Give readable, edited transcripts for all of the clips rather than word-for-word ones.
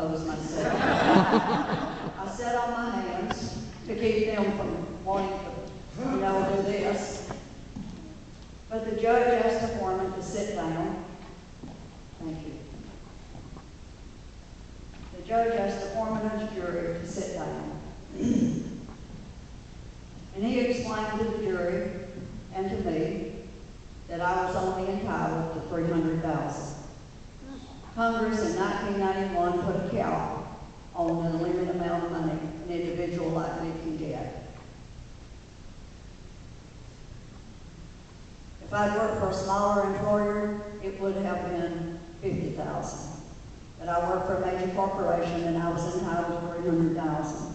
oppose myself. I sat on my hands to keep them from wanting to, do this. But the judge asked the foreman to sit down. Thank you. The judge asked the foreman of the jury to sit down. And he explained to the jury and to me that I was only entitled to $300,000. Congress in 1991 put a cap on the limited amount of money an individual like me can get. If I'd worked for a smaller employer, it would have been $50,000. But I worked for a major corporation and I was entitled to $300,000.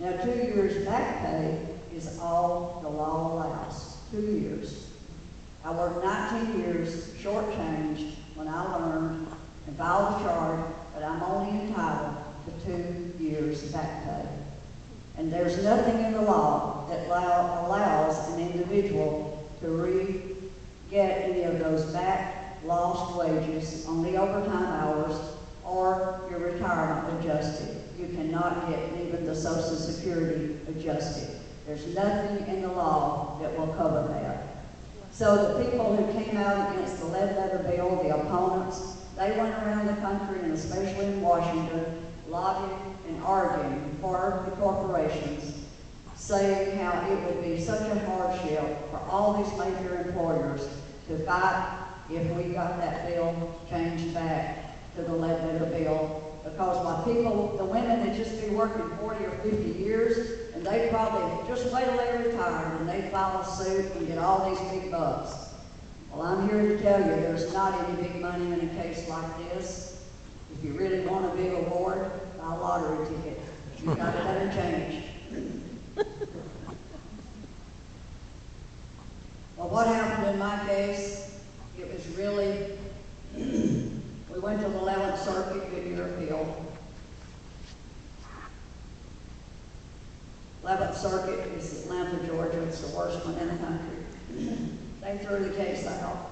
Now, 2 years back pay is all the law allows. 2 years. I worked 19 years shortchanged when I learned and filed a charge, but I'm only entitled to 2 years back pay. And there's nothing in the law that allows an individual to get any of those back lost wages on the overtime hours or your retirement adjusted. You cannot get even the Social Security adjusted. There's nothing in the law that will cover that. So the people who came out against the Ledbetter bill, the opponents, they went around the country, and especially in Washington, lobbying and arguing for the corporations, saying how it would be such a hardship for all these major employers to fight if we got that bill changed back to the Ledbetter bill. Because while people, the women would just be working 40 or 50 years, and they'd probably just wait till they retired and they'd file a suit and get all these big bucks. Well, I'm here to tell you there's not any big money in a case like this. If you really want a big award, buy a lottery ticket. You've got a better change. Well, what happened in my case, it was really, we went to the 11th Circuit, Goodyear appeal. 11th Circuit is Atlanta, Georgia. It's the worst one in the country. They threw the case out.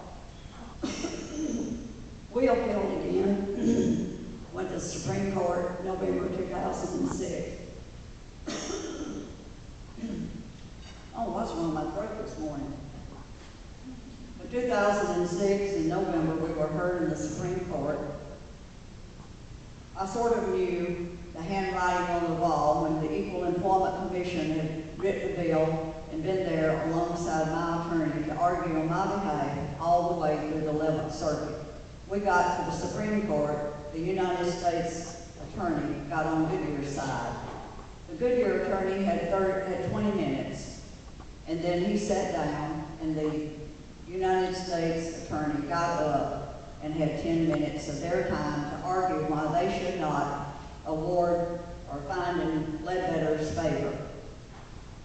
We appealed again. Went to the Supreme Court, November 2006. Oh, what's wrong with my throat this morning? In 2006, in November, we were heard in the Supreme Court. I sort of knew the handwriting on the wall when the Equal Employment Commission had written the bill and been there alongside my attorney to argue on my behalf all the way through the 11th Circuit. We got to the Supreme Court. The United States attorney got on Goodyear's side. The Goodyear attorney had 20 minutes, and then he sat down, and the United States attorney got up and had 10 minutes of their time to argue why they should not award or find in Ledbetter's favor.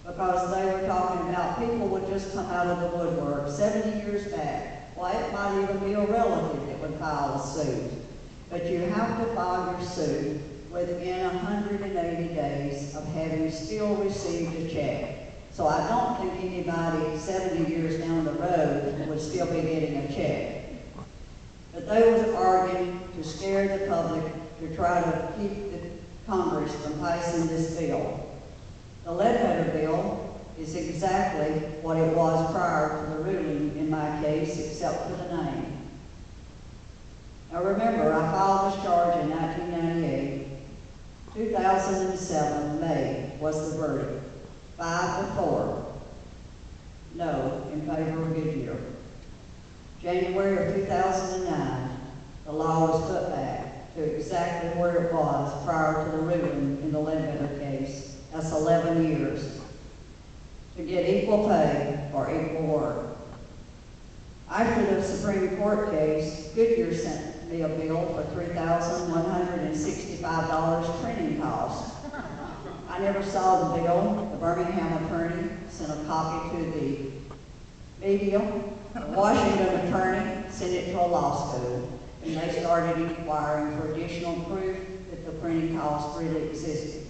Because they were talking about people would just come out of the woodwork 70 years back. Well, it might even be a relative that would file a suit. But you have to file your suit within 180 days of having still received a check. So I don't think anybody 70 years down the road would still be getting a check. But they was arguing to scare the public to try to keep the Congress from passing this bill. The Ledbetter bill is exactly what it was prior to the ruling in my case, except for the name. Now remember, I filed this charge in 1998. 2007, May, was the verdict. 5-4. No, in favor of Goodyear. January of 2009, the law was put back to exactly where it was prior to the ruling in the Ledbetter case. That's 11 years. To get equal pay for equal work. After the Supreme Court case, Goodyear sent me a bill for $3,165 printing costs. I never saw the bill. The Birmingham attorney sent a copy to the media. The Washington attorney sent it to a law school, and they started inquiring for additional proof that the printing costs really existed.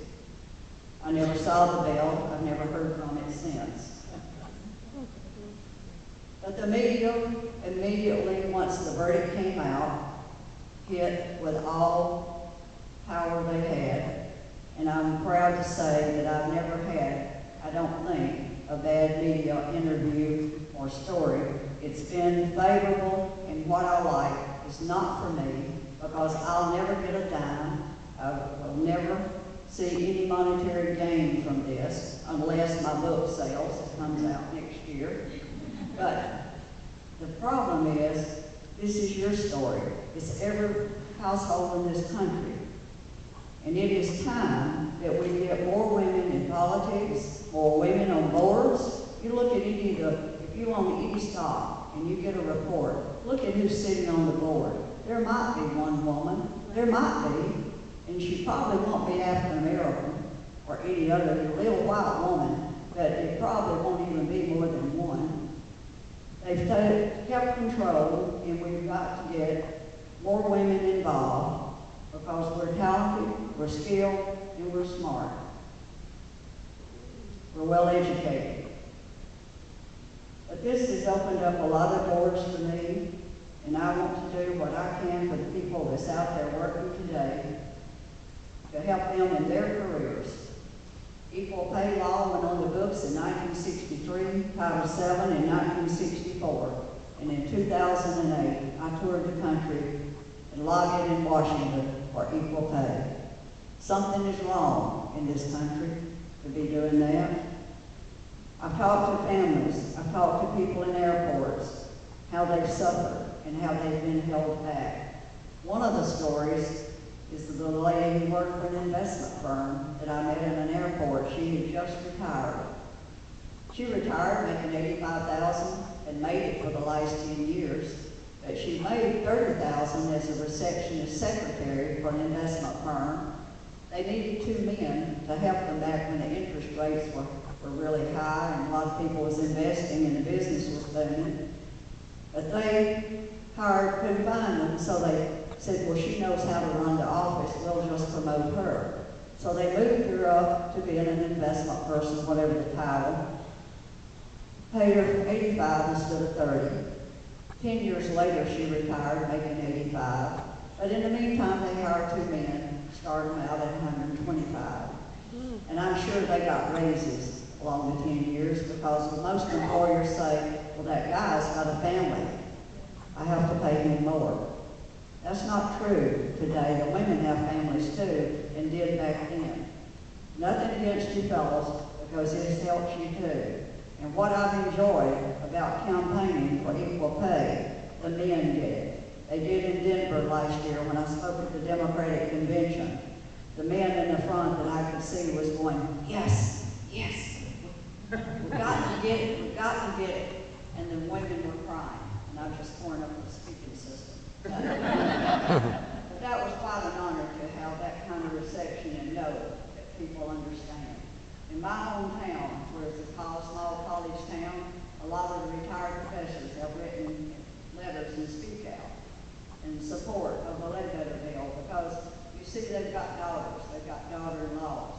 I never saw the bill. I've never heard from it since. But the media immediately, once the verdict came out, hit with all power they had. And I'm proud to say that I've never had, I don't think, a bad media interview or story. It's been favorable, and what I like is not for me, because I'll never get a dime. I will never see any monetary gain from this unless my book sells. It comes out next year. But the problem is, this is your story. It's every household in this country. And it is time that we get more women in politics, more women on boards. You look at if you own any stock and you get a report, look at who's sitting on the board. There might be one woman. There might be. And she probably won't be African American or any other little white woman, but it probably won't even be more than one. They've kept control, and we've got to get more women involved because we're talented, we're skilled, and we're smart. We're well educated. But this has opened up a lot of doors for me, and I want to do what I can for the people that's out there working today to help them in their careers. Equal pay law went on the books in 1963, Title VII in 1964, and in 2008 I toured the country and lobbied in Washington for equal pay. Something is wrong in this country to be doing that. I've talked to families, I've talked to people in airports, how they've suffered and how they've been held back. One of the stories is the lady who worked for an investment firm that I met in an airport. She had just retired. She retired making $85,000 and made it for the last 10 years. But she made $30,000 as a receptionist secretary for an investment firm. They needed 2 men to help them back when the interest rates were really high and a lot of people was investing and the business was booming. But they couldn't find them, so they said, well, she knows how to run the office, we'll just promote her. So they moved her up to being an investment person, whatever the title. Paid her 85 instead of 30. 10 years later, she retired, making 85. But in the meantime, they hired 2 men, started them out at 125. And I'm sure they got raises along the 10 years because most employers say, well, that guy's got a family. I have to pay him more. That's not true today. The women have families too, and did back then. Nothing against you fellas, because it helps you too. And what I've enjoyed about campaigning for equal pay, the men did it. They did in Denver last year when I spoke at the Democratic Convention. The men in the front that I could see was going, yes, yes, we've got to get it, we've got to get it. And the women were crying, and I was just pouring up the speaking system. But that was quite an honor to have that kind of reception and know that people understand. In my hometown, where it's a small college town, a lot of the retired professors have written letters and speak out in support of the Ledbetter bill because you see they've got daughters, they've got daughter-in-laws,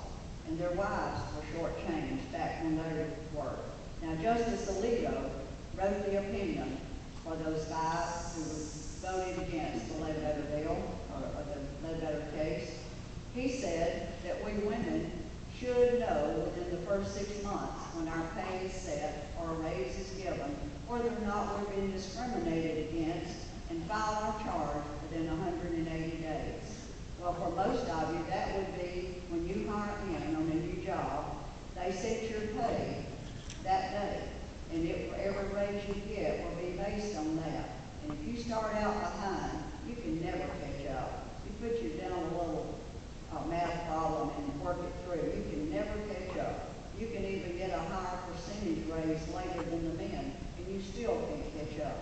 and their wives were shortchanged back when they worked. Now, Justice Alito wrote the opinion for those guys who voted against the Ledbetter bill, or the Ledbetter case. He said that we women should know within the first 6 months when our pay is set or a raise is given whether or not we're being discriminated against and file our charge within 180 days. Well, for most of you, that would be when you hire in on a new job, they set your pay that day. And every raise you get will be based on that. And if you start out behind, you can never catch up. You put you down a little math problem and work it through, you can never catch up. You can even get a higher percentage raise later than the men, and you still can't catch up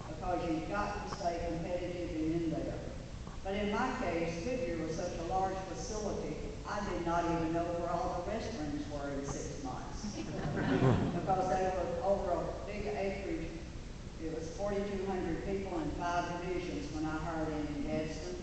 because you've got to stay competitive and in there. But in my case, Goodyear was such a large facility, I did not even know where all the restrooms were in 6 months because they were over a big acreage. It was 4,200 people in 5 divisions when I hired in Gadsden.